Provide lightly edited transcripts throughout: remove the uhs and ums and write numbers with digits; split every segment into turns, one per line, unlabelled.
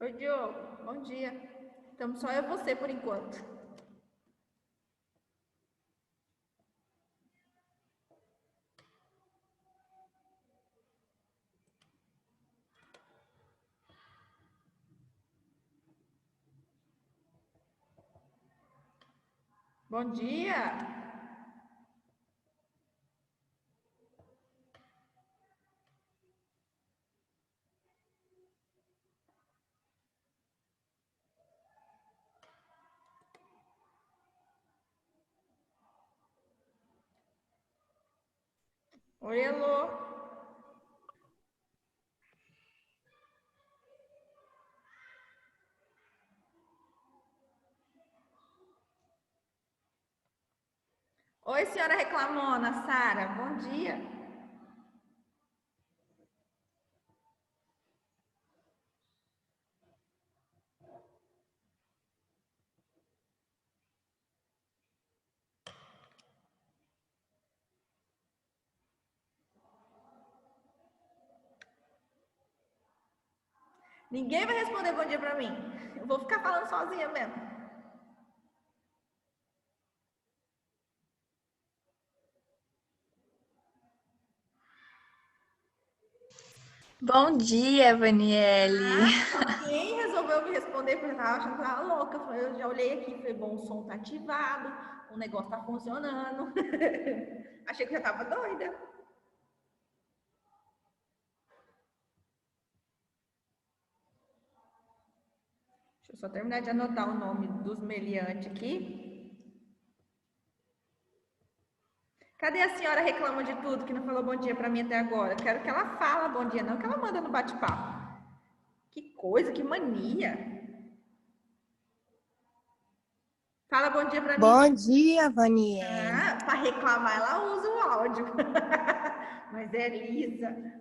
Oi, Diogo. Bom dia. Estamos só eu e você por enquanto. Bom dia. Oi, Elô. Oi, senhora reclamona, Sara. Bom dia. Ninguém vai responder bom dia pra mim. Eu vou ficar falando sozinha mesmo.
Bom dia, Vaniele.
Quem resolveu me responder porque eu tava achando que eu tava louca. Eu já olhei aqui, falei, bom, o som tá ativado, o negócio tá funcionando. Achei que eu já tava doida. Deixa eu só terminar de anotar o nome dos meliantes aqui. Cadê a senhora reclama de tudo que não falou bom dia para mim até agora? Eu quero que ela fala bom dia, não que ela manda no bate-papo. Que coisa, que mania. Fala bom dia para mim.
Bom dia, Vaniele.
Ah, para reclamar ela usa o áudio. Mas é lisa.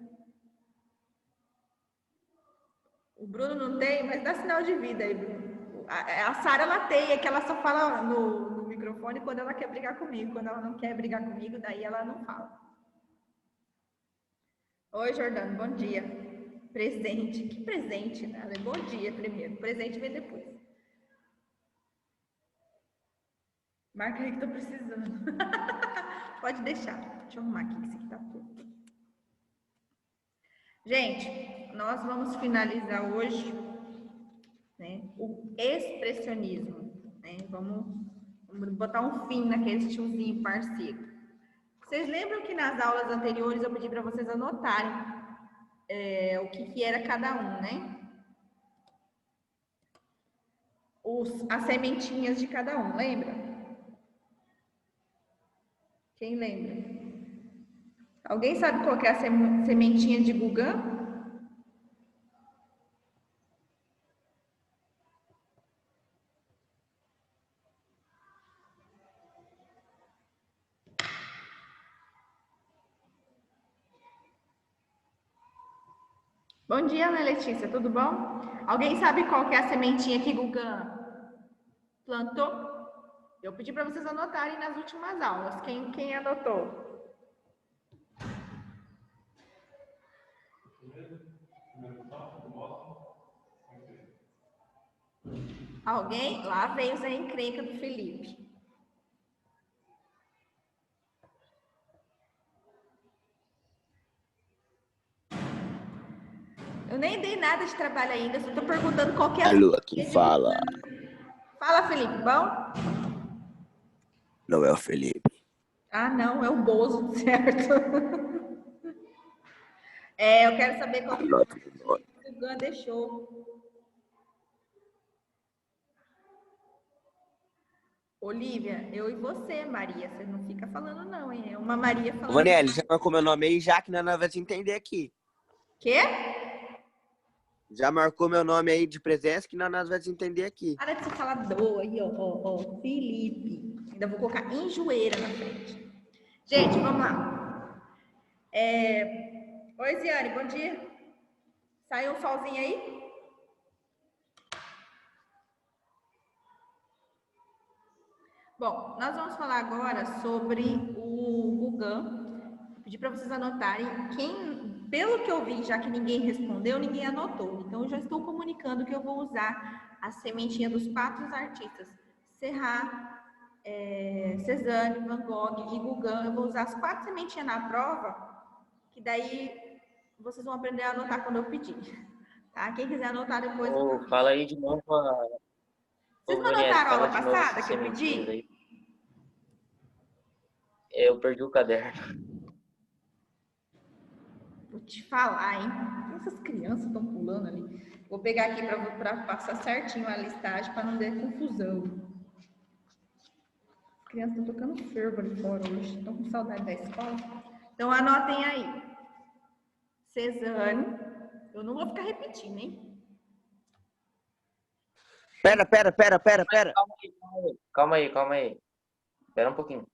O Bruno não tem, mas dá sinal de vida aí, Bruno. A Sara ela tem, é que ela só fala no microfone quando ela quer brigar comigo. Quando ela não quer brigar comigo, daí ela não fala. Oi, Jordano, bom dia. Presente. Que presente, né? Bom dia primeiro. Presente vem depois. Marca aí que tô precisando. Pode deixar. Deixa eu arrumar aqui, que esse aqui tá torto. Gente, nós vamos finalizar hoje, né, o expressionismo. Né? Vamos botar um fim naquele tiozinho parceiro. Vocês lembram que nas aulas anteriores eu pedi para vocês anotarem o que era cada um, né? As sementinhas de cada um, lembra? Quem lembra? Alguém sabe qual que é a sementinha de Gugan? Bom dia, Ana Letícia, tudo bom? Alguém sabe qual que é a sementinha que Gugan plantou? Eu pedi para vocês anotarem nas últimas aulas. Quem anotou? Alguém? Lá veio a encrenca do Felipe. Eu nem dei nada de trabalho ainda, só tô perguntando qual que é a
Alô, quem fala?
Fala, Felipe, bom?
Não é o Felipe.
Ah, não, é o Bozo, certo? Eu quero saber qual que
Anota o nome.
o Gugan deixou. Olivia, eu e você, Maria. Você não fica falando não, hein? É uma Maria falando...
Vanelli, já marcou meu nome aí, já que nós vai te entender aqui.
Quê?
Já marcou meu nome aí de presença que nós vai te entender aqui.
Para de ser falador aí, ó, Felipe. Ainda vou colocar enjoeira na frente. Gente, vamos lá. Oi, Ziane, bom dia. Saiu um solzinho aí? Bom, nós vamos falar agora sobre o Gugan. Vou pedir para vocês anotarem quem pelo que eu vi, já que ninguém respondeu, ninguém anotou. Então, eu já estou comunicando que eu vou usar a sementinha dos 4 artistas. Serrat, Cezanne, Van Gogh e Gauguin. Eu vou usar as 4 sementinhas na prova, que daí vocês vão aprender a anotar quando eu pedir. Tá? Quem quiser anotar depois...
Fala aí de novo.
Vocês não anotaram a aula passada que eu pedi?
Aí. Eu perdi o caderno.
Vou te falar, hein? Essas crianças estão pulando ali. Vou pegar aqui para passar certinho a listagem para não ter confusão. As crianças estão tocando fervo ali fora hoje. Estão com saudade da escola. Então, anotem aí. Cezanne. Eu não vou ficar repetindo, hein?
Pera.
Calma aí. Espera um pouquinho.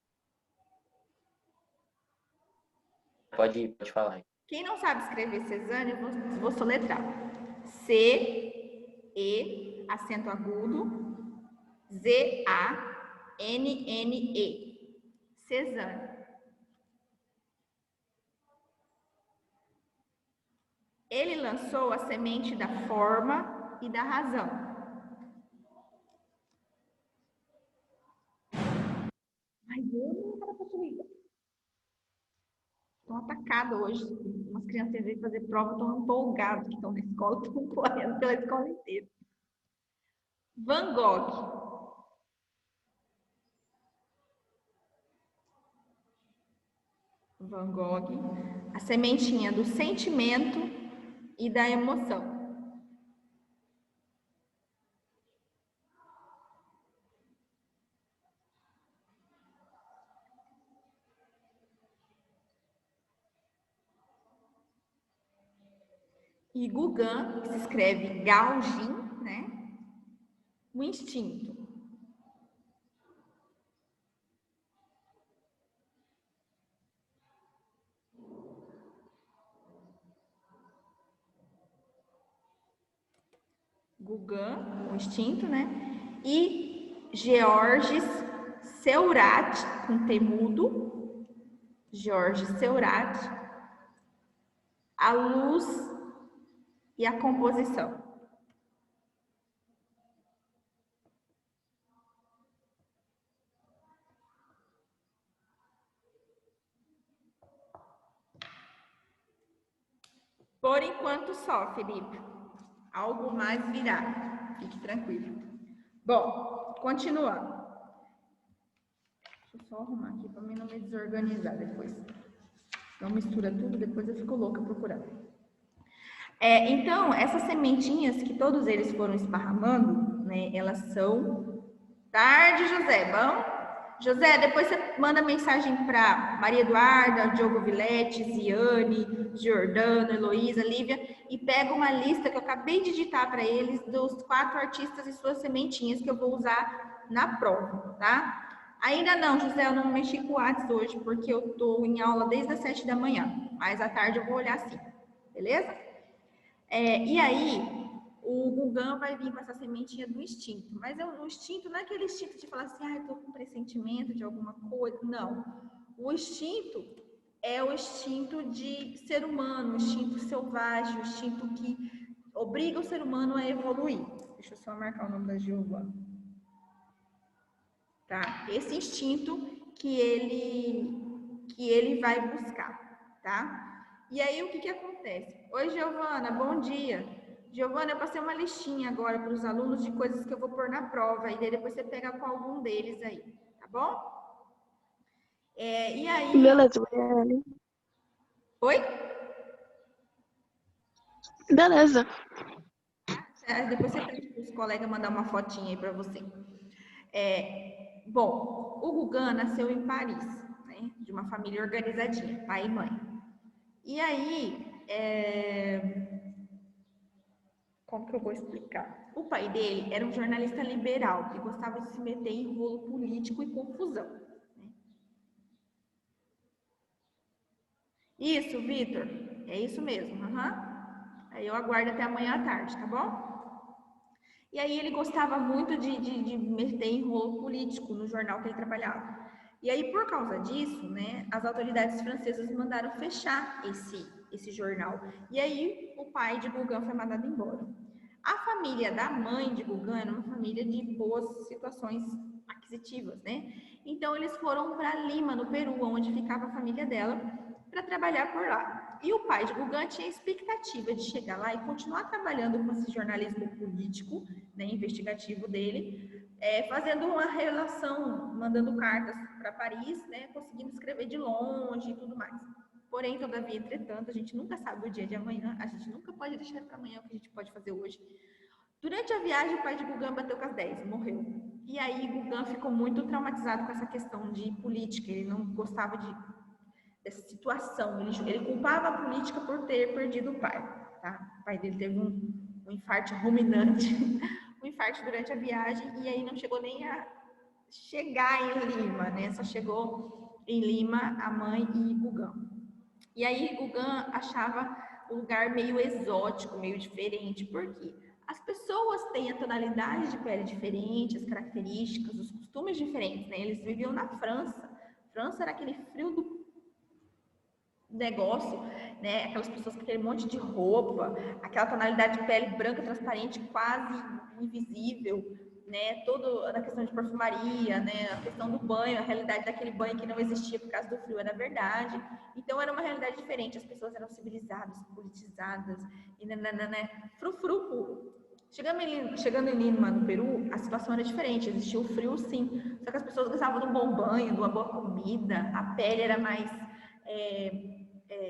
Pode falar.
Quem não sabe escrever Cezanne, eu vou soletrar. C, E, acento agudo, Z, A, N, N, E. Cezanne. Ele lançou a semente da forma e da razão. Ai, eu não quero possuir. Estão atacadas hoje. Umas crianças vêm fazer prova, estão empolgadas que estão na escola, estão correndo pela escola inteira. Van Gogh. Van Gogh, a sementinha do sentimento e da emoção. E Gauguin, que se escreve Gauguin, né? O instinto. Gauguin, o instinto, né? E Georges Seurat, com T mudo. Georges Seurat, a luz e a composição. Por enquanto só, Felipe. Algo mais virá. Fique tranquilo. Bom, continuando. Deixa eu só arrumar aqui para mim não me desorganizar depois. Não mistura tudo, depois eu fico louca procurando. Então, essas sementinhas que todos eles foram esparramando, né, elas são... Tarde, José, bom? José, depois você manda mensagem para Maria Eduarda, Diogo Vilete, Ziane, Giordano, Heloísa, Lívia, e pega uma lista que eu acabei de digitar para eles dos 4 artistas e suas sementinhas que eu vou usar na prova, tá? Ainda não, José, eu não mexi com o WhatsApp hoje, porque eu estou em aula desde as 7 da manhã, mas à tarde eu vou olhar sim, beleza? E aí, o Gauguin vai vir com essa sementinha do instinto. Mas o instinto não é aquele instinto de falar assim, eu tô com pressentimento de alguma coisa. Não. O instinto é o instinto de ser humano, o instinto selvagem, o instinto que obriga o ser humano a evoluir. Deixa eu só marcar o nome da Giovana. Tá? Esse instinto que ele vai buscar, tá? E aí, o que acontece? Oi, Giovana, bom dia. Giovana, eu passei uma listinha agora para os alunos de coisas que eu vou pôr na prova, e daí depois você pega com algum deles aí, tá bom? E aí...
Beleza, Mariane.
Oi?
Beleza.
Depois você pede para os colegas mandar uma fotinha aí para você. Bom, o Gauguin nasceu em Paris, né, de uma família organizadinha, pai e mãe. E aí... Como que eu vou explicar? O pai dele era um jornalista liberal que gostava de se meter em rolo político e confusão. Isso, Vitor? É isso mesmo. Aí eu aguardo até amanhã à tarde, tá bom? E aí ele gostava muito de meter em rolo político no jornal que ele trabalhava. E aí, por causa disso, né, as autoridades francesas mandaram fechar esse jornal. E aí o pai de Gauguin foi mandado embora. A família da mãe de Gauguin era uma família de boas situações aquisitivas, né? Então eles foram para Lima, no Peru, onde ficava a família dela, para trabalhar por lá. E o pai de Gauguin tinha a expectativa de chegar lá e continuar trabalhando com esse jornalismo político, né, investigativo dele, fazendo uma relação, mandando cartas para Paris, né, conseguindo escrever de longe e tudo mais. Porém, todavia, entretanto, a gente nunca sabe o dia de amanhã, a gente nunca pode deixar para amanhã o que a gente pode fazer hoje. Durante a viagem, o pai de Gauguin bateu com as 10, morreu. E aí, Gauguin ficou muito traumatizado com essa questão de política, ele não gostava dessa situação, ele culpava a política por ter perdido o pai. Tá? O pai dele teve um infarto ruminante, um infarto durante a viagem, e aí não chegou nem a chegar em Lima, né? Só chegou em Lima a mãe e Gauguin. E aí Gauguin achava o lugar meio exótico, meio diferente. Por quê? As pessoas têm a tonalidade de pele diferente, as características, os costumes diferentes, né? Eles viviam na França. França era aquele frio do negócio, né? Aquelas pessoas com aquele monte de roupa, aquela tonalidade de pele branca, transparente, quase invisível, né? Toda a questão de perfumaria, né? A questão do banho, a realidade daquele banho que não existia por causa do frio era verdade. Então era uma realidade diferente. As pessoas eram civilizadas, politizadas e frufru. Chegando em Lima, no Peru, a situação era diferente. Existia o frio, sim. Só que as pessoas gostavam de um bom banho, de uma boa comida. A pele era mais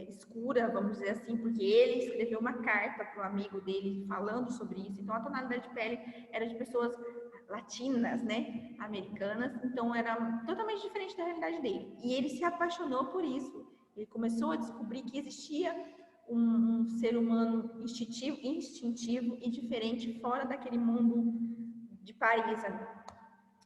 escura, vamos dizer assim, porque ele escreveu uma carta para o amigo dele falando sobre isso. Então, a tonalidade de pele era de pessoas latinas, né, americanas. Então, era totalmente diferente da realidade dele. E ele se apaixonou por isso. Ele começou a descobrir que existia um ser humano instintivo e diferente fora daquele mundo de Paris.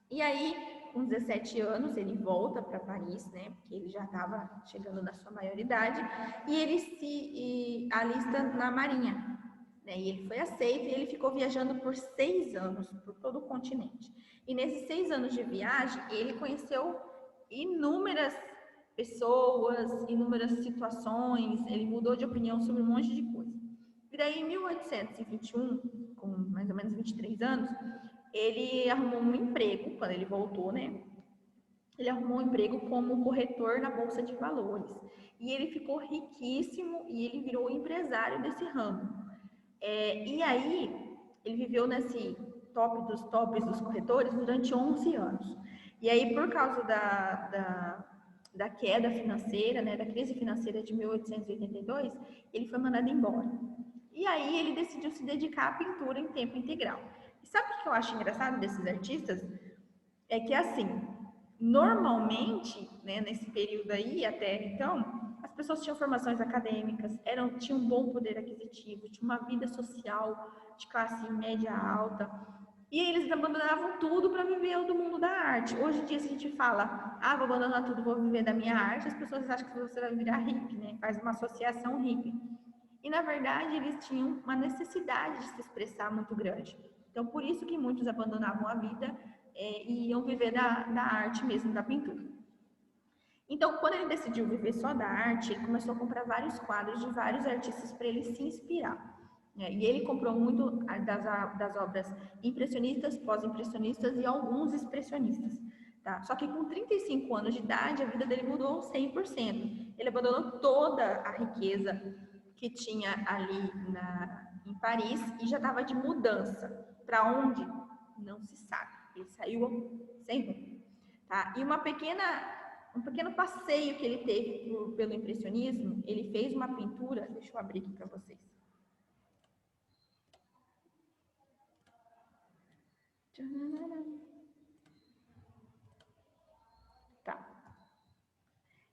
E aí, com 17 anos, ele volta para Paris, né? Porque ele já estava chegando na sua maioridade, e ele se alista na Marinha, né? E ele foi aceito e ele ficou viajando por 6 anos por todo o continente. E nesses 6 anos de viagem, ele conheceu inúmeras pessoas, inúmeras situações, ele mudou de opinião sobre um monte de coisa. E daí, em 1821, com mais ou menos 23 anos, ele arrumou um emprego, quando ele voltou, né? Ele arrumou um emprego como corretor na Bolsa de Valores. E ele ficou riquíssimo e ele virou empresário desse ramo. E aí, ele viveu nesse top dos tops dos corretores durante 11 anos. E aí, por causa da queda financeira, né, da crise financeira de 1882, ele foi mandado embora. E aí, ele decidiu se dedicar à pintura em tempo integral. E sabe o que eu acho engraçado desses artistas? É que, assim, normalmente, né, nesse período aí, até então, as pessoas tinham formações acadêmicas, tinham um bom poder aquisitivo, tinham uma vida social de classe média alta, e eles abandonavam tudo para viver do mundo da arte. Hoje em dia, se a gente fala, vou abandonar tudo, vou viver da minha arte, as pessoas acham que você vai virar hippie, né? Faz uma associação hippie. E, na verdade, eles tinham uma necessidade de se expressar muito grande. Então, por isso que muitos abandonavam a vida e iam viver da arte mesmo, da pintura. Então, quando ele decidiu viver só da arte, ele começou a comprar vários quadros de vários artistas para ele se inspirar. E ele comprou muito das obras impressionistas, pós-impressionistas e alguns expressionistas. Tá? Só que com 35 anos de idade, a vida dele mudou 100%. Ele abandonou toda a riqueza que tinha ali em Paris e já estava de mudança. Para onde? Não se sabe. Ele saiu sem rumo. Tá? E um pequeno passeio que ele teve pelo impressionismo, ele fez uma pintura, deixa eu abrir aqui para vocês. Tá.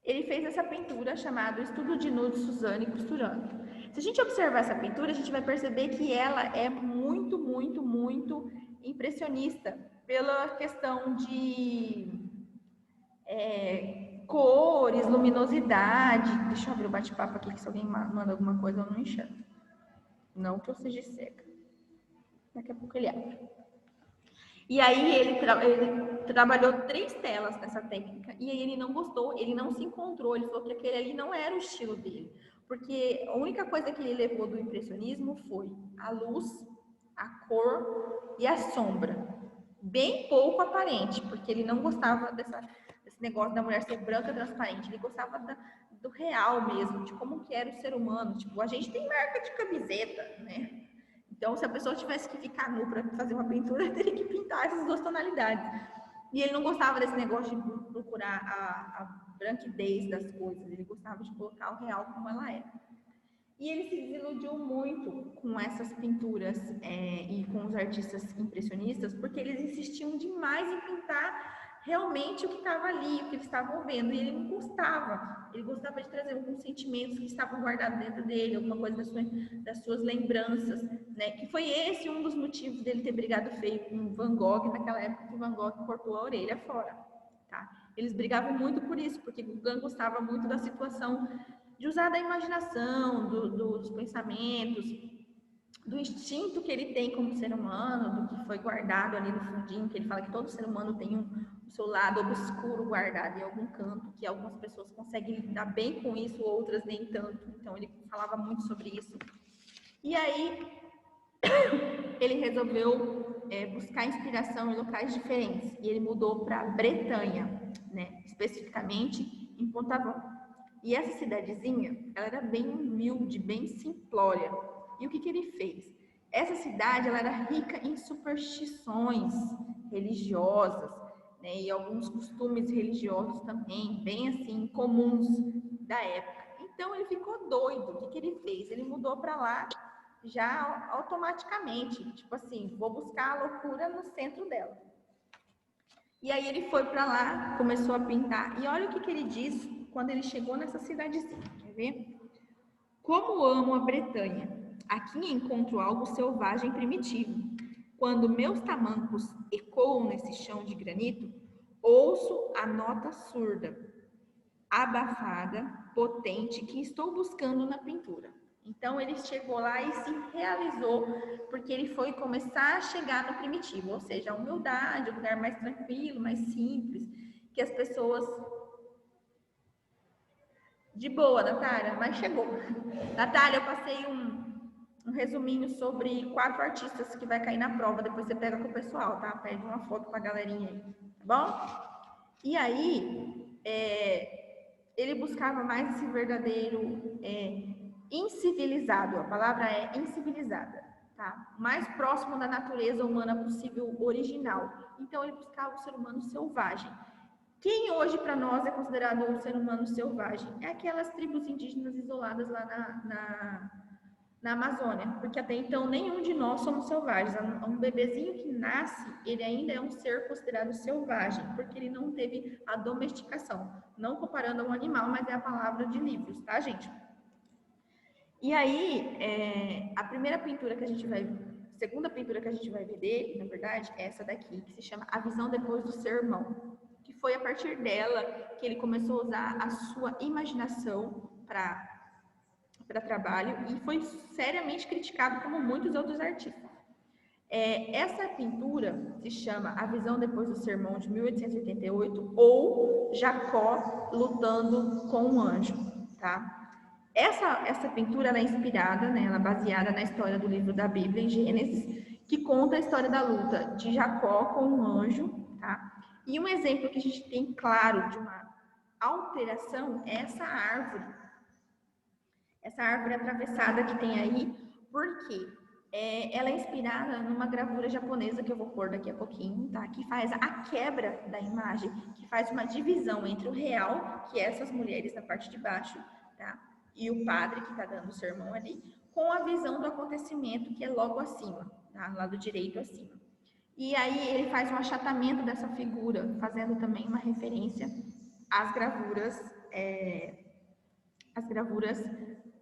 Ele fez essa pintura chamada Estudo de Nudes Suzane costurando. Se a gente observar essa pintura, a gente vai perceber que ela é muito, muito, muito impressionista pela questão de cores, luminosidade. Deixa eu abrir o bate-papo aqui, que se alguém manda alguma coisa, eu não enxergo. Não que eu seja cega. Daqui a pouco ele abre. E aí ele trabalhou 3 telas nessa técnica e aí ele não gostou, ele não se encontrou, ele falou que aquele ali não era o estilo dele. porque a única coisa que ele levou do impressionismo foi a luz, a cor e a sombra. Bem pouco aparente, porque ele não gostava desse negócio da mulher ser branca transparente, ele gostava do real mesmo, de como que era o ser humano. Tipo, a gente tem marca de camiseta, né? Então, se a pessoa tivesse que ficar nu para fazer uma pintura, teria que pintar essas duas tonalidades. E ele não gostava desse negócio de procurar a branquidez das coisas, ele gostava de colocar o real como ela é. E ele se desiludiu muito com essas pinturas e com os artistas impressionistas, porque eles insistiam demais em pintar realmente o que estava ali, o que eles estavam vendo, e ele não gostava. Ele gostava de trazer alguns sentimentos que estavam guardados dentro dele, alguma coisa das suas lembranças, né? Que foi esse um dos motivos dele ter brigado feio com Van Gogh naquela época que Van Gogh cortou a orelha fora, tá? Eles brigavam muito por isso, porque Gauguin gostava muito da situação de usar da imaginação, dos pensamentos, do instinto que ele tem como ser humano, do que foi guardado ali no fundinho, que ele fala que todo ser humano tem o seu lado obscuro guardado em algum canto, que algumas pessoas conseguem lidar bem com isso, outras nem tanto. Então ele falava muito sobre isso. E aí ele resolveu buscar inspiração em locais diferentes, e ele mudou para Bretanha, né? Especificamente em Pont-Aven. E essa cidadezinha, ela era bem humilde, bem simplória. E o que ele fez? Essa cidade, ela era rica em superstições religiosas, né? E alguns costumes religiosos também, bem assim, comuns da época. Então, ele ficou doido. O que ele fez? Ele mudou para lá já automaticamente. Tipo assim, vou buscar a loucura no centro dela. E aí ele foi para lá, começou a pintar. E olha o que ele disse quando ele chegou nessa cidadezinha, quer ver? Como amo a Bretanha. Aqui encontro algo selvagem e primitivo. Quando meus tamancos ecoam nesse chão de granito, ouço a nota surda, abafada, potente, que estou buscando na pintura. Então ele chegou lá e se realizou, porque ele foi começar a chegar no primitivo, ou seja, a humildade, um lugar mais tranquilo, mais simples, que as pessoas... De boa, Natália, mas chegou. Natália, eu passei um resuminho sobre 4 artistas que vai cair na prova, depois você pega com o pessoal, tá? Pede uma foto com a galerinha aí, tá bom? E aí, ele buscava mais esse verdadeiro incivilizado, a palavra é incivilizada, tá? Mais próximo da natureza humana possível, original. Então, ele buscava o ser humano selvagem. Quem hoje para nós é considerado um ser humano selvagem? É aquelas tribos indígenas isoladas lá na Amazônia, porque até então nenhum de nós somos selvagens. Um bebezinho que nasce, ele ainda é um ser considerado selvagem, porque ele não teve a domesticação. Não comparando a um animal, mas é a palavra de livros, tá, gente? E aí, a primeira pintura que a gente vai... segunda pintura que a gente vai ver dele, na verdade, é essa daqui, que se chama A Visão Depois do Sermão. Que foi a partir dela que ele começou a usar a sua imaginação para trabalho e foi seriamente criticado como muitos outros artistas. Essa pintura se chama A Visão Depois do Sermão, de 1888, ou Jacó lutando com um anjo, tá? Essa pintura ela é inspirada, né, ela é baseada na história do livro da Bíblia, em Gênesis, que conta a história da luta de Jacó com um anjo, tá? E um exemplo que a gente tem claro de uma alteração é essa árvore. Essa árvore atravessada que tem aí, porque ela é inspirada numa gravura japonesa que eu vou pôr daqui a pouquinho, tá? Que faz a quebra da imagem, que faz uma divisão entre o real, que é essas mulheres na parte de baixo, tá? E o padre que está dando o sermão ali, com a visão do acontecimento que é logo acima, tá? Lado direito acima. E aí ele faz um achatamento dessa figura, fazendo também uma referência às gravuras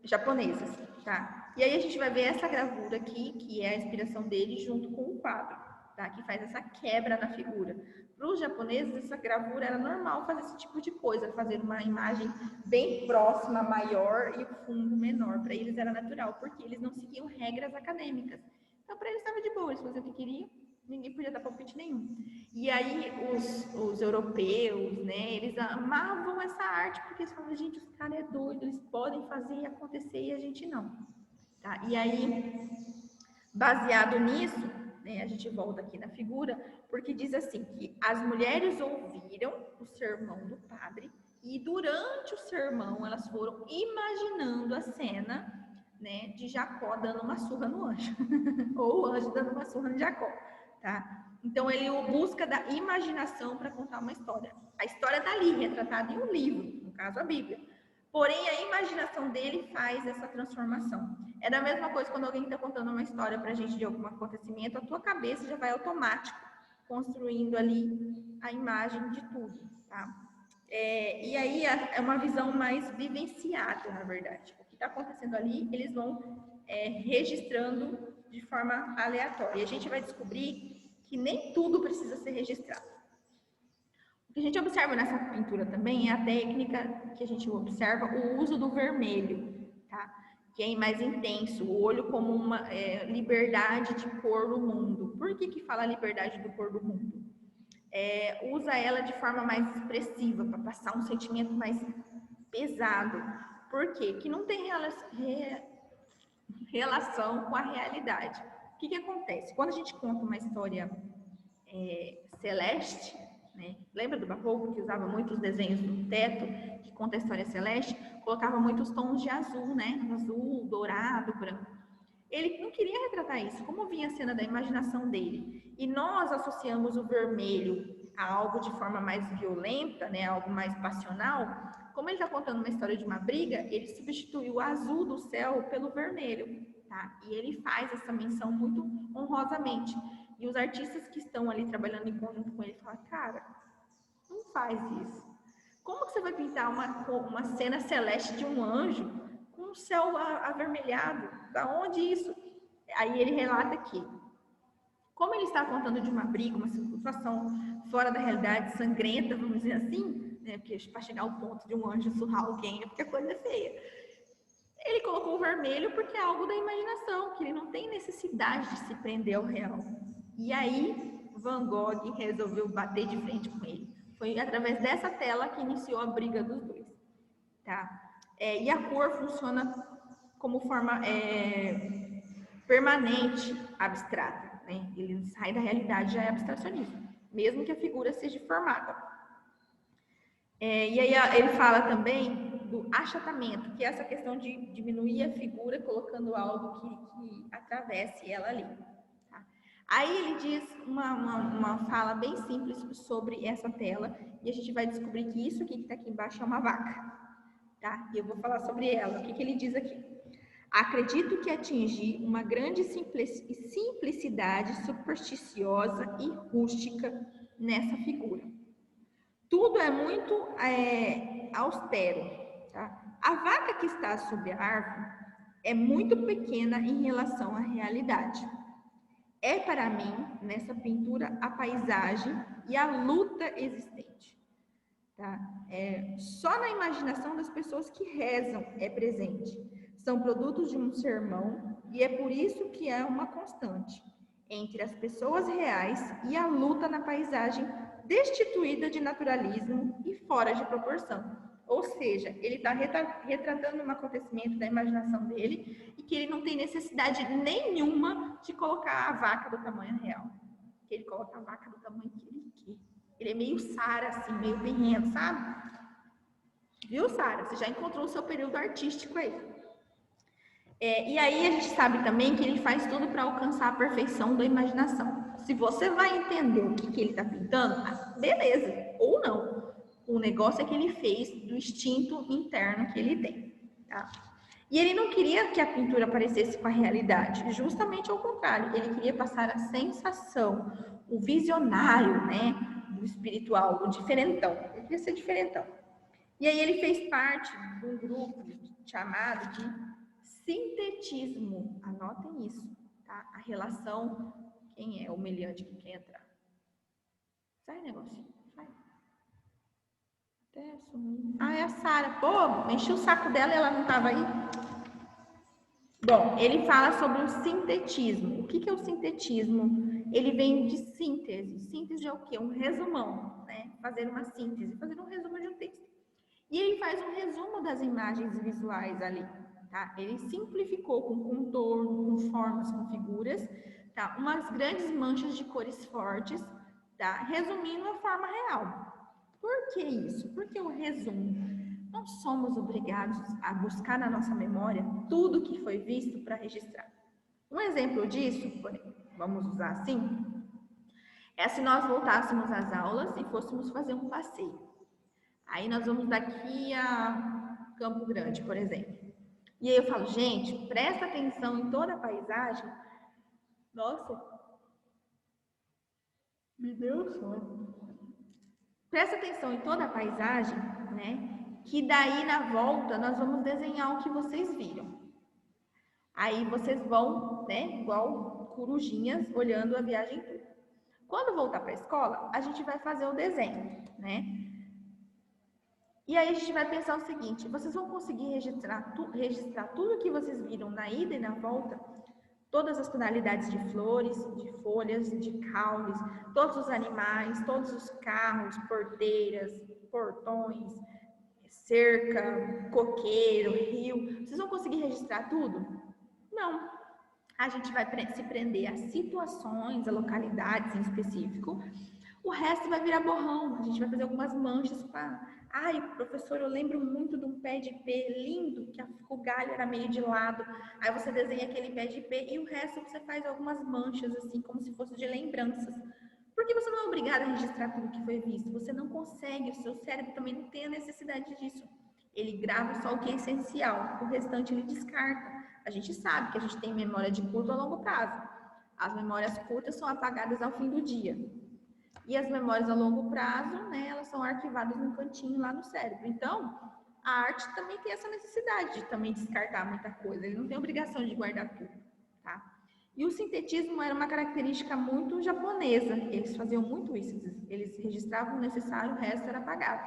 japonesas, tá? E aí a gente vai ver essa gravura aqui, que é a inspiração dele, junto com o quadro, tá? Que faz essa quebra na figura. Para os japoneses, essa gravura era normal fazer esse tipo de coisa, fazer uma imagem bem próxima, maior e o fundo menor. Para eles era natural, porque eles não seguiam regras acadêmicas. Então, para eles estava de boa, eles faziam o que queriam. ninguém podia dar palpite nenhum. E aí os europeus, né, eles amavam essa arte, porque eles falavam, gente, os caras é doido, eles podem fazer e acontecer e a gente não. Tá? E aí, baseado nisso, né, a gente volta aqui na figura, porque diz assim, que as mulheres ouviram o sermão do padre e durante o sermão elas foram imaginando a cena, né, de Jacó dando uma surra no anjo, ou o anjo dando uma surra no Jacó, tá? Então ele busca da imaginação para contar uma história. A história está ali, retratada em um livro, no caso a Bíblia. Porém, a imaginação dele faz essa transformação. É da mesma coisa quando alguém está contando uma história para a gente de algum acontecimento, a tua cabeça já vai automático construindo ali a imagem de tudo, tá? E aí é uma visão mais vivenciada, na verdade. O que está acontecendo ali, eles vão registrando de forma aleatória. E a gente vai descobrir que nem tudo precisa ser registrado. O que a gente observa nessa pintura também é a técnica que a gente observa, o uso do vermelho, tá? Que é mais intenso, o olho como uma liberdade de cor do mundo. Por que fala liberdade do cor do mundo? Usa ela de forma mais expressiva, para passar um sentimento mais pesado. Por quê? Que não tem relação com a realidade. O que acontece? Quando a gente conta uma história celeste, né? Lembra do Barroco, que usava muitos desenhos no teto, que conta a história celeste? Colocava muitos tons de azul, né? Azul, dourado, branco. Ele não queria retratar isso, como vinha a cena da imaginação dele. E nós associamos o vermelho a algo de forma mais violenta, né? Algo mais passional. Como ele está contando uma história de uma briga, ele substituiu o azul do céu pelo vermelho, tá? E ele faz essa menção muito honrosamente. E os artistas que estão ali trabalhando em conjunto com ele falam, cara, não faz isso. Como que você vai pintar uma cena celeste de um anjo com o céu avermelhado? Da onde isso? Aí ele relata que, como ele está contando de uma briga, uma situação fora da realidade, sangrenta, vamos dizer assim, né, porque para chegar ao ponto de um anjo surrar alguém é porque a coisa é feia. Ele colocou o vermelho porque é algo da imaginação, que ele não tem necessidade de se prender ao real. E aí, Van Gogh resolveu bater de frente com ele. Foi através dessa tela que iniciou a briga dos dois. Tá? E a cor funciona como forma permanente, abstrata. Né? Ele sai da realidade, já é abstracionismo, mesmo que a figura seja formada. E aí ele fala também do achatamento, que é essa questão de diminuir a figura colocando algo que atravesse ela ali. Tá? Aí ele diz uma fala bem simples sobre essa tela, e a gente vai descobrir que isso aqui que está aqui embaixo é uma vaca. Tá? E eu vou falar sobre ela. O que ele diz aqui? Acredito que atingi uma grande simplicidade supersticiosa e rústica nessa figura. Tudo é muito austero. Tá? A vaca que está sob a árvore é muito pequena em relação à realidade. É para mim, nessa pintura, a paisagem e a luta existente. Tá? Só na imaginação das pessoas que rezam é presente. São produtos de um sermão e é por isso que é uma constante entre as pessoas reais e a luta na paisagem destituída de naturalismo e fora de proporção. Ou seja, ele está retratando um acontecimento da imaginação dele e que ele não tem necessidade nenhuma de colocar a vaca do tamanho real. Ele coloca a vaca do tamanho que ele quer. Ele é meio Sara, assim, meio birrento, sabe? Viu, Sara? Você já encontrou o seu período artístico aí. E aí a gente sabe também que ele faz tudo para alcançar a perfeição da imaginação. Se você vai entender o que ele está pintando, beleza, ou não. O negócio é que ele fez do instinto interno que ele tem. Tá? E ele não queria que a pintura parecesse com a realidade, justamente ao contrário. Ele queria passar a sensação, o visionário, né, do espiritual, o diferentão. Ele queria ser diferentão. E aí ele fez parte de um grupo chamado de sintetismo. Anotem isso, tá? A relação, quem é o meliante que quer entrar? Sai, negocinho, sai. Até sumiu. É a Sara. Pô, enchi o saco dela e ela não estava aí? Bom, ele fala sobre o sintetismo. O que é o sintetismo? ele vem de síntese. Síntese é o quê? Um resumão, né? Fazer uma síntese, fazer um resumo de um texto. E ele faz um resumo das imagens visuais ali, tá? Ele simplificou com contorno, com formas, com figuras, tá? Umas grandes manchas de cores fortes, tá? Resumindo a forma real. Por que isso? Porque o resumo. Não somos obrigados a buscar na nossa memória tudo que foi visto para registrar. Um exemplo disso, vamos usar assim, é se nós voltássemos às aulas e fôssemos fazer um passeio. Aí nós vamos daqui a Campo Grande, por exemplo. E aí eu falo, gente, presta atenção em toda a paisagem. Nossa, me deu sono. Presta atenção em toda a paisagem, né? Que daí na volta nós vamos desenhar o que vocês viram. Aí vocês vão, né, igual corujinhas, olhando a viagem toda. Quando voltar para a escola, a gente vai fazer o desenho, né? E aí a gente vai pensar o seguinte, vocês vão conseguir registrar tudo que vocês viram na ida e na volta? Todas as tonalidades de flores, de folhas, de caules, todos os animais, todos os carros, porteiras, portões, cerca, coqueiro, rio. Vocês vão conseguir registrar tudo? Não. A gente vai se prender a situações, a localidades em específico. O resto vai virar borrão. A gente vai fazer algumas manchas para... Ai, professor, eu lembro muito de um pé de ipê lindo, que o galho era meio de lado. Aí você desenha aquele pé de ipê e o resto você faz algumas manchas, assim, como se fosse de lembranças. Porque você não é obrigado a registrar tudo que foi visto. Você não consegue, o seu cérebro também não tem a necessidade disso. Ele grava só o que é essencial, o restante ele descarta. A gente sabe que a gente tem memória de curto a longo prazo. As memórias curtas são apagadas ao fim do dia. E as memórias a longo prazo, né, elas são arquivadas num cantinho lá no cérebro. Então, a arte também tem essa necessidade de também descartar muita coisa. Ele não tem obrigação de guardar tudo, tá? E o sintetismo era uma característica muito japonesa. Eles faziam muito isso. Eles registravam o necessário, o resto era apagado.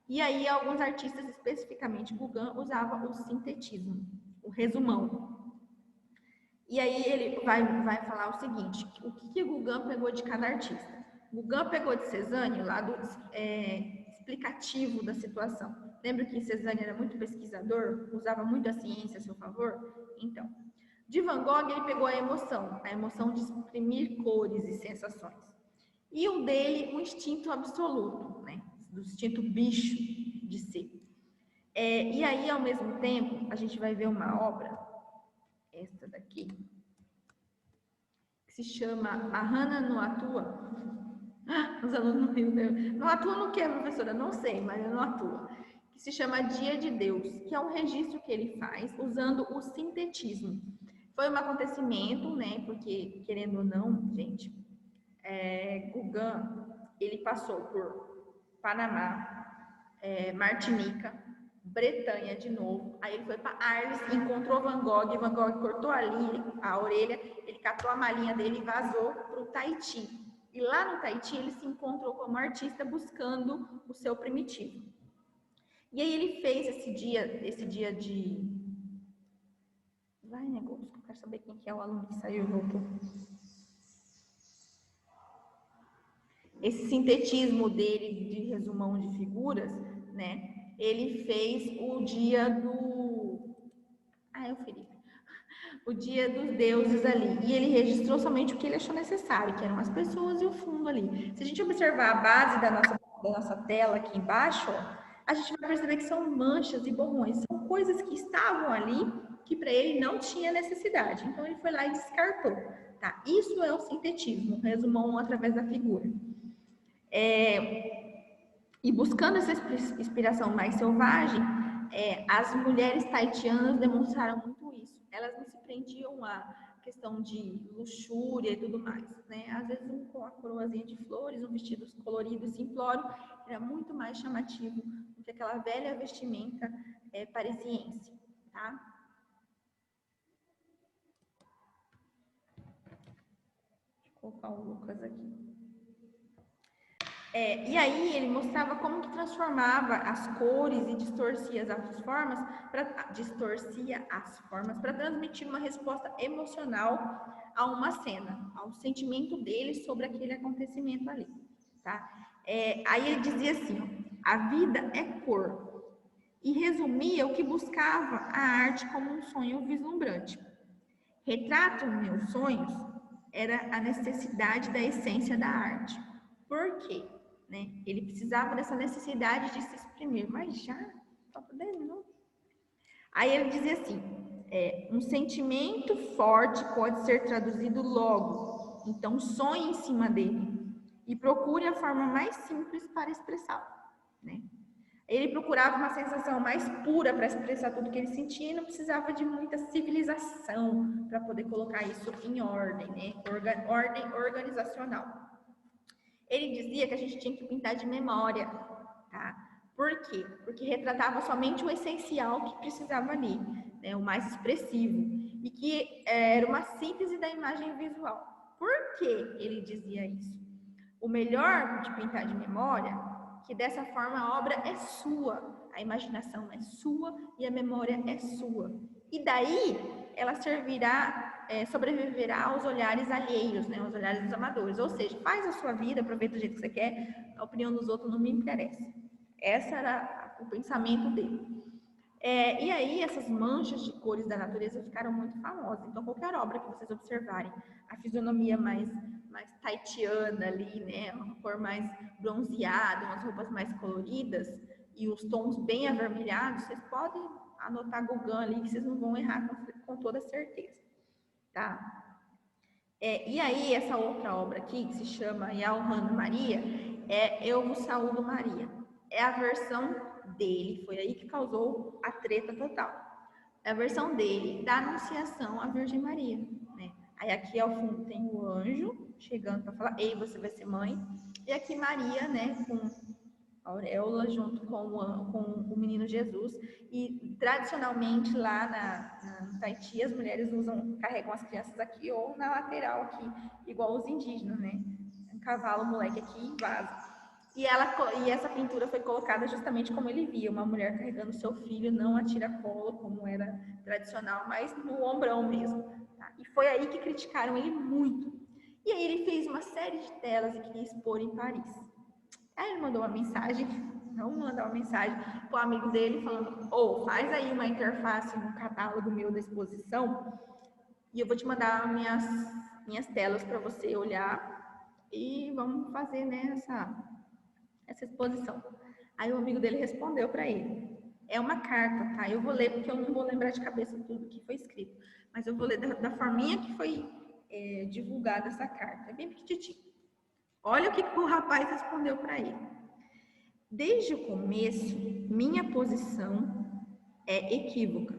E aí, alguns artistas, especificamente Gauguin, usavam o sintetismo, o resumão. E aí, ele vai falar o seguinte, o que Gauguin pegou de cada artista? Gauguin pegou de Cézanne o lado explicativo da situação. Lembra que Cézanne era muito pesquisador, usava muito a ciência a seu favor? Então, de Van Gogh ele pegou a emoção de exprimir cores e sensações. E o dele, um instinto absoluto, né? Do instinto bicho de ser. E aí, ao mesmo tempo, a gente vai ver uma obra, esta daqui, que se chama A Hannah no Atua. Os alunos não riram. Não atua no que, professora? Não sei, mas não atua. Que se chama Dia de Deus, que é um registro que ele faz usando o sintetismo. Foi um acontecimento, né? Porque, querendo ou não, gente, Gauguin, ele passou por Panamá, Martinica, Bretanha de novo, aí ele foi para Arles, encontrou Van Gogh cortou ali a orelha, ele catou a malinha dele e vazou para o Tahiti. E lá no Tahiti ele se encontrou como artista buscando o seu primitivo. E aí ele fez esse dia de... Vai, negócio, eu quero saber quem que é o aluno que saiu e voltou. Esse sintetismo dele de resumão de figuras, né? Ele fez o dia do... é o Felipe. O dia dos deuses ali. E ele registrou somente o que ele achou necessário, que eram as pessoas e o fundo ali. Se a gente observar a base da nossa tela aqui embaixo, ó, a gente vai perceber que são manchas e borrões. São coisas que estavam ali, que para ele não tinha necessidade. Então, ele foi lá e descartou. Tá? Isso é o sintetismo, resumão através da figura. E buscando essa inspiração mais selvagem, as mulheres tahitianas demonstraram muito isso. Elas não se prendiam à questão de luxúria e tudo mais, né? Às vezes com a coroazinha de flores, um vestido colorido e simplório, era muito mais chamativo do que aquela velha vestimenta parisiense, tá? Vou colocar o Lucas aqui. E aí ele mostrava como que transformava as cores e distorcia as formas para transmitir uma resposta emocional a uma cena, ao sentimento dele sobre aquele acontecimento ali, tá? Aí ele dizia assim, ó, a vida é cor, e resumia o que buscava a arte como um sonho vislumbrante. Retrato meus sonhos era a necessidade da essência da arte. Por quê? Né? Ele precisava dessa necessidade de se exprimir, mas já falta 10 minutos. Aí ele dizia assim, um sentimento forte pode ser traduzido logo, então sonhe em cima dele e procure a forma mais simples para expressá-lo, né? Ele procurava uma sensação mais pura para expressar tudo que ele sentia e não precisava de muita civilização para poder colocar isso em ordem, né? Ordem organizacional. Ele dizia que a gente tinha que pintar de memória, tá? Por quê? Porque retratava somente o essencial que precisava ali, né? O mais expressivo, e que era uma síntese da imagem visual. Por que ele dizia isso? O melhor de pintar de memória, que dessa forma a obra é sua, a imaginação é sua e a memória é sua. E daí ela sobreviverá aos olhares alheios, né, aos olhares dos amadores. Ou seja, faz a sua vida, aproveita do jeito que você quer, a opinião dos outros não me interessa. Esse era o pensamento dele. E aí essas manchas de cores da natureza ficaram muito famosas. Então qualquer obra que vocês observarem, a fisionomia mais tahitiana ali, né, uma cor mais bronzeada, umas roupas mais coloridas e os tons bem avermelhados, vocês podem anotar Gauguin ali que vocês não vão errar com toda certeza, tá? E aí essa outra obra aqui que se chama Yalhan Maria Eu Vos Saúdo Maria, é a versão dele, foi aí que causou a treta total. É a versão dele da Anunciação à Virgem Maria, né? Aí aqui ao fundo tem o anjo chegando para falar, ei, você vai ser mãe. E aqui Maria, né, com a auréola junto com o menino Jesus. E tradicionalmente lá no Tahiti, as mulheres carregam as crianças aqui ou na lateral aqui, igual os indígenas, né? Um cavalo, moleque aqui e vaza. E essa pintura foi colocada justamente como ele via, uma mulher carregando seu filho, não a tiracolo, como era tradicional, mas no ombrão mesmo. Tá? E foi aí que criticaram ele muito. E aí ele fez uma série de telas e queria expor em Paris. Aí ele mandou uma mensagem, para o amigo dele, falando, faz aí uma interface no catálogo meu da exposição e eu vou te mandar minhas telas para você olhar e vamos fazer, né, essa exposição. Aí o amigo dele respondeu para ele. É uma carta, tá? Eu vou ler porque eu não vou lembrar de cabeça tudo que foi escrito. Mas eu vou ler da forminha que foi divulgada essa carta. É bem pequititinho. Olha o que o rapaz respondeu para ele. Desde o começo, minha posição é equívoca.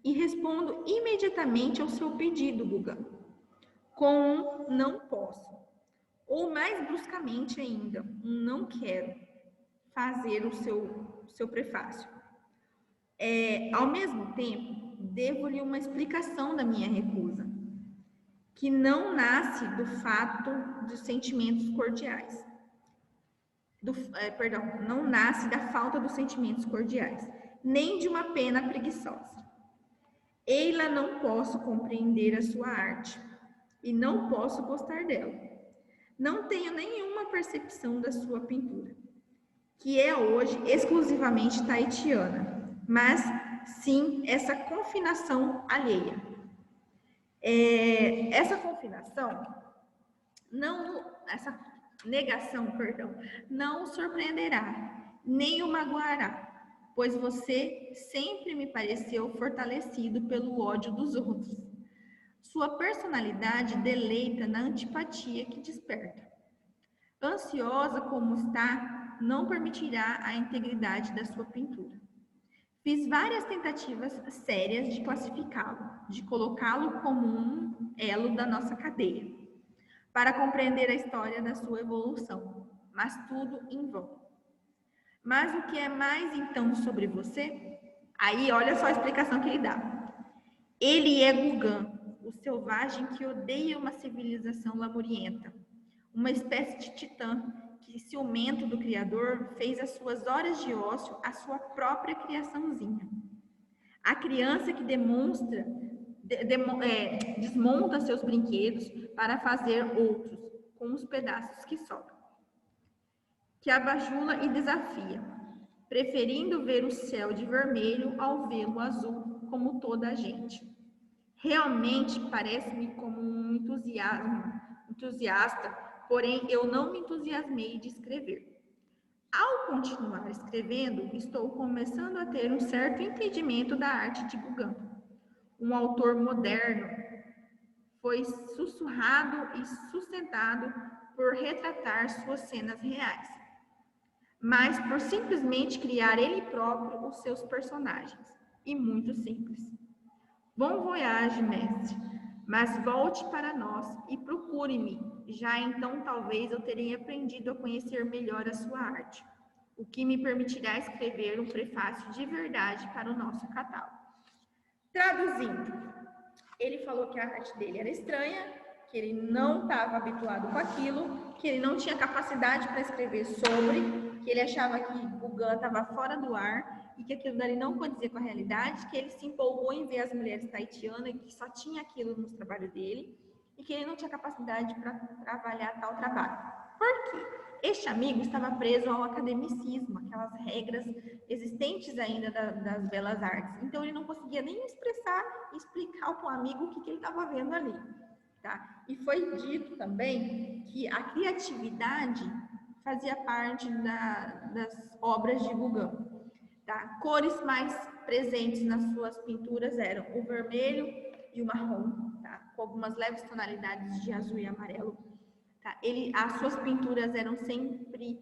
E respondo imediatamente ao seu pedido, Guga. Com um não posso. Ou mais bruscamente ainda, não quero fazer o seu prefácio. Ao mesmo tempo, devo-lhe uma explicação da minha recusa, que não nasce do fato dos sentimentos cordiais. Não nasce da falta dos sentimentos cordiais, nem de uma pena preguiçosa. Ei-la não posso compreender a sua arte, e não posso gostar dela. Não tenho nenhuma percepção da sua pintura, que é hoje exclusivamente tahitiana, mas sim essa confinação alheia. Essa negação, não o surpreenderá, nem o magoará, pois você sempre me pareceu fortalecido pelo ódio dos outros. Sua personalidade deleita na antipatia que desperta. Ansiosa como está, não permitirá a integridade da sua pintura. Fiz várias tentativas sérias de classificá-lo, de colocá-lo como um elo da nossa cadeia, para compreender a história da sua evolução, mas tudo em vão. Mas o que é mais então sobre você? Aí olha só a explicação que ele dá. Ele é Gauguin, o selvagem que odeia uma civilização lamurienta, uma espécie de titã que ciumento do Criador, fez as suas horas de ócio a sua própria criaçãozinha. A criança que desmonta seus brinquedos para fazer outros com os pedaços que sobram. Que abajula e desafia, preferindo ver o céu de vermelho ao vê-lo azul, como toda a gente. Realmente parece-me como um entusiasta, porém eu não me entusiasmei de escrever. Ao continuar escrevendo, estou começando a ter um certo entendimento da arte de Gauguin. Um autor moderno foi sussurrado e sustentado por retratar suas cenas reais, mas por simplesmente criar ele próprio os seus personagens. E muito simples. Bom voyage, mestre, mas volte para nós e procure-me. Já então talvez eu terei aprendido a conhecer melhor a sua arte, o que me permitirá escrever um prefácio de verdade para o nosso catálogo. Traduzindo, ele falou que a arte dele era estranha, que ele não estava habituado com aquilo, que ele não tinha capacidade para escrever sobre, que ele achava que Gauguin estava fora do ar e que aquilo dali não condizia com a realidade, que ele se empolgou em ver as mulheres tahitianas e que só tinha aquilo nos trabalhos dele e que ele não tinha capacidade para trabalhar tal trabalho. Por quê? Este amigo estava preso ao academicismo, aquelas regras existentes ainda das belas artes. Então, ele não conseguia nem expressar e explicar para o amigo o que ele estava vendo ali. Tá? E foi dito também que a criatividade fazia parte das obras de Gauguin. Tá? Cores mais presentes nas suas pinturas eram o vermelho e o marrom, tá? Com algumas leves tonalidades de azul e amarelo. Tá? As suas pinturas eram sempre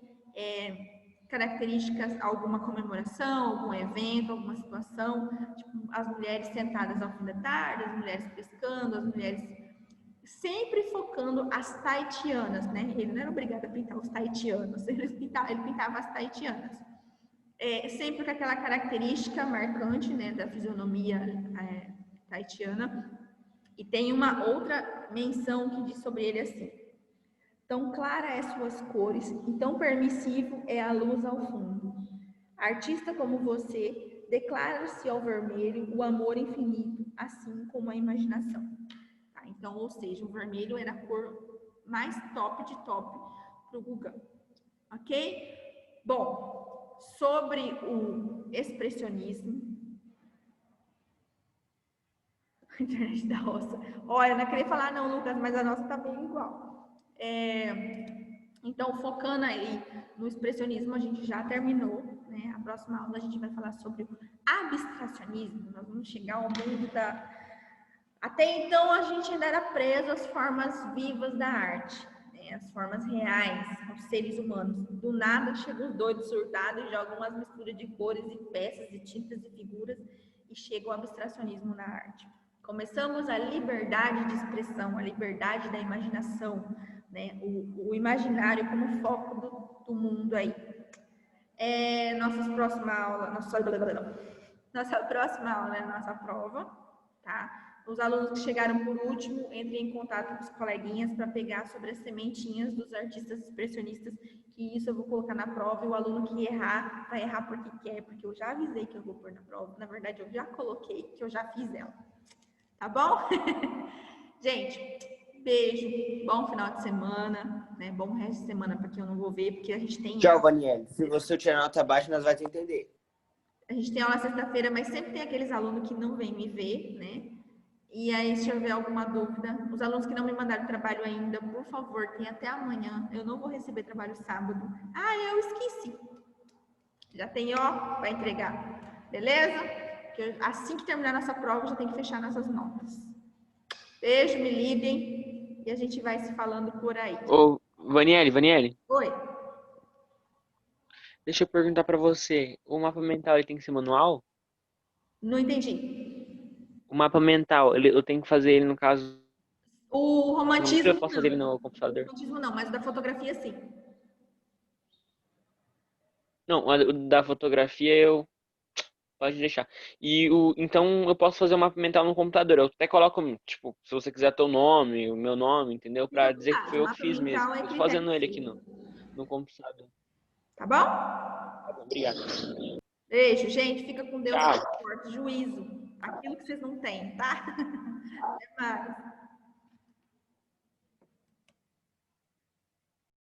características, alguma comemoração, algum evento, alguma situação, tipo, as mulheres sentadas ao fim da tarde, as mulheres pescando, as mulheres sempre focando as tahitianas, né? Ele não era obrigado a pintar os tahitianos, ele pintava as tahitianas. Sempre com aquela característica marcante, né, da fisionomia tahitiana. E tem uma outra menção que diz sobre ele assim: tão clara é suas cores e tão permissivo é a luz ao fundo. Artista como você, declara-se ao vermelho o amor infinito, assim como a imaginação. Tá? Então, ou seja, o vermelho era a cor mais top de top para o Gauguin. Ok? Bom, sobre o expressionismo, a internet da roça. Olha, eu não queria falar não, Lucas, mas a nossa tá bem igual. Então, focando aí no expressionismo, a gente já terminou, né? A próxima aula a gente vai falar sobre o abstracionismo. Nós vamos chegar ao mundo da... Até então, a gente ainda era preso às formas vivas da arte, né? As formas reais, aos seres humanos. Do nada, chegam os doidos surtados e jogam umas misturas de cores e peças, e tintas e figuras, e chega o abstracionismo na arte. Começamos a liberdade de expressão, a liberdade da imaginação, né? O imaginário como foco do mundo aí. Nossa próxima aula é a nossa prova, tá? Os alunos que chegaram por último, entrem em contato com os coleguinhas para pegar sobre as sementinhas dos artistas expressionistas, que isso eu vou colocar na prova, e o aluno que errar, vai errar porque quer, porque eu já avisei que eu vou pôr na prova. Na verdade, eu já coloquei, que eu já fiz ela. Tá bom? Gente, beijo, bom final de semana, né? Bom resto de semana para quem eu não vou ver, porque a gente tem...
Tchau, Vanielle. Se você tirar nota baixa, nós vamos entender.
A gente tem aula sexta-feira, mas sempre tem aqueles alunos que não vêm me ver, né? E aí, se houver alguma dúvida, os alunos que não me mandaram trabalho ainda, por favor, tem até amanhã. Eu não vou receber trabalho sábado. Ah, eu esqueci. Já tem, ó, para entregar. Beleza? Porque assim que terminar nossa prova, já tem que fechar nossas notas. Beijo, me liguem. E a gente vai se falando por aí.
Ô, Vanielle,
Oi.
deixa eu perguntar pra você. O mapa mental, ele tem que ser manual?
Não entendi.
O mapa mental, eu tenho que fazer ele, no caso...
O romantismo
eu posso fazer ele no computador?
O romantismo não, mas da fotografia sim.
Não, o da fotografia pode deixar. Então eu posso fazer o mapa mental no computador. Eu até coloco, tipo, se você quiser teu nome, o meu nome, entendeu? Pra dizer que foi eu que fiz mesmo. Eu tô fazendo ele aqui no no computador.
Tá bom?
Tá bom, obrigado.
Beijo, gente. Fica com Deus.
Tchau.
Juízo. Aquilo que vocês não têm, tá? Até mais.